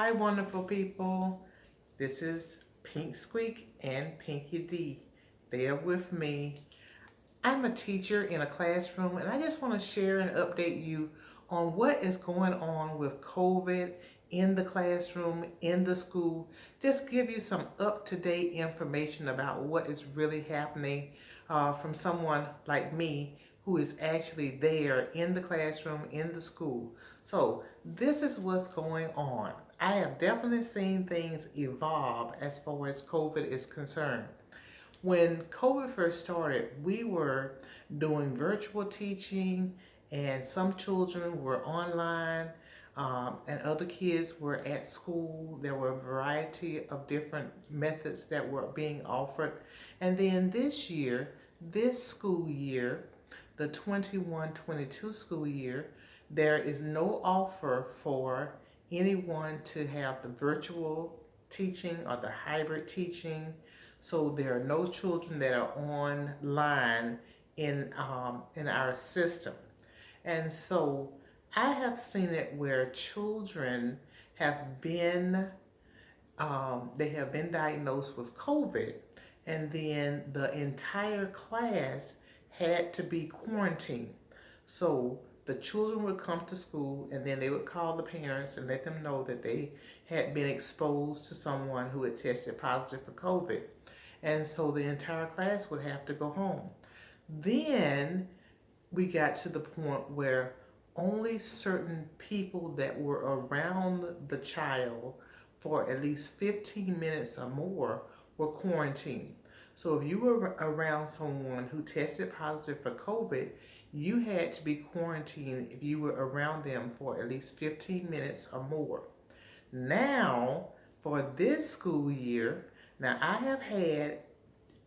Hi, wonderful people. This is Pink Squeak and Pinky D. They are with me. I'm a teacher in a classroom, and I just want to share and update you on what is going on with COVID in the classroom, in the school. Just give you some up to date information about what is really happening from someone like me who is actually there in the classroom, in the school. So, this is what's going on. I have definitely seen things evolve as far as COVID is concerned. When COVID first started, we were doing virtual teaching, and some children were online, and other kids were at school. There were a variety of different methods that were being offered. And then this school year, the 21-22 school year, there is no offer for anyone to have the virtual teaching or the hybrid teaching. So there are no children that are online in our system. And so I have seen it where children have been they have been diagnosed with COVID, and then the entire class had to be quarantined. So the children would come to school, and then they would call the parents and let them know that they had been exposed to someone who had tested positive for COVID. And so the entire class would have to go home. Then we got to the point where only certain people that were around the child for at least 15 minutes or more were quarantined. So if you were around someone who tested positive for COVID, you had to be quarantined if you were around them for at least 15 minutes or more. Now, for this school year, now I have had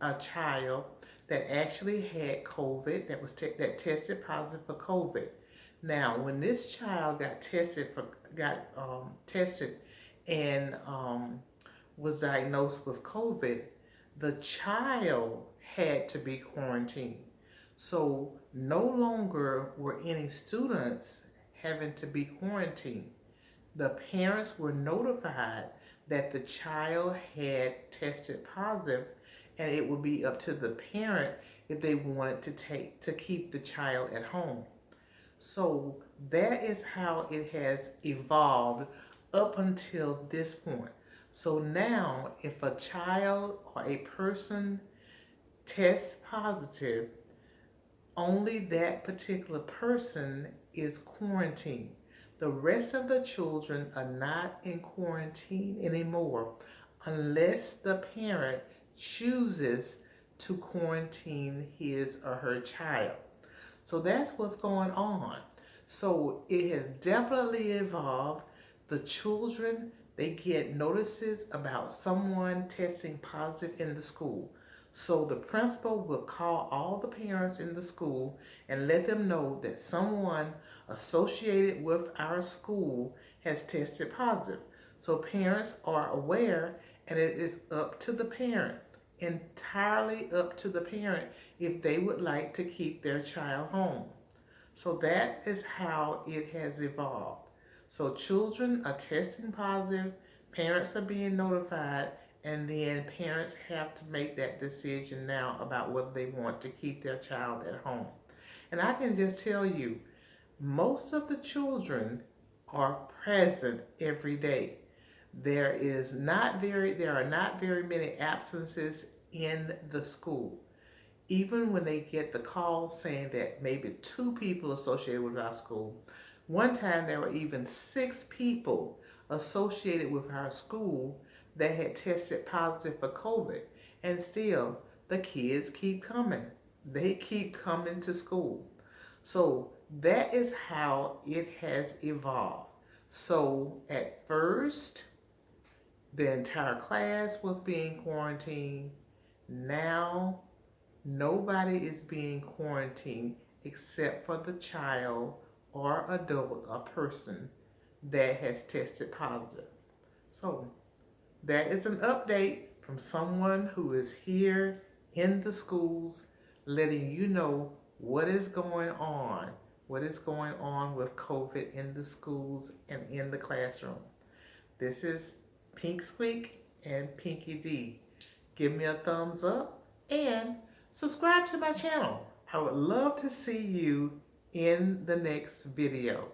a child that actually had COVID that tested positive for COVID. Now, when this child got tested and was diagnosed with COVID, the child had to be quarantined. So no longer were any students having to be quarantined. The parents were notified that the child had tested positive, and it would be up to the parent if they wanted to keep the child at home. So that is how it has evolved up until this point. So now, if a child or a person tests positive, only that particular person is quarantined. The rest of the children are not in quarantine anymore unless the parent chooses to quarantine his or her child. So that's what's going on. So it has definitely evolved. The children, they get notices about someone testing positive in the school. So the principal will call all the parents in the school and let them know that someone associated with our school has tested positive. So parents are aware, and it is up to the parent, entirely up to the parent, if they would like to keep their child home. So that is how it has evolved. So children are testing positive, parents are being notified, and then parents have to make that decision now about whether they want to keep their child at home. And I can just tell you, most of the children are present every day. There are not very many absences in the school. Even when they get the call saying that maybe two people associated with our school, one time there were even six people associated with our school that had tested positive for COVID. And still, the kids keep coming. They keep coming to school. So that is how it has evolved. So at first, the entire class was being quarantined. Now, nobody is being quarantined except for the child or adult or person that has tested positive. So, that is an update from someone who is here in the schools, letting you know what is going on with COVID in the schools and in the classroom. This is Pink Squeak and Pinky D. Give me a thumbs up and subscribe to my channel. I would love to see you in the next video.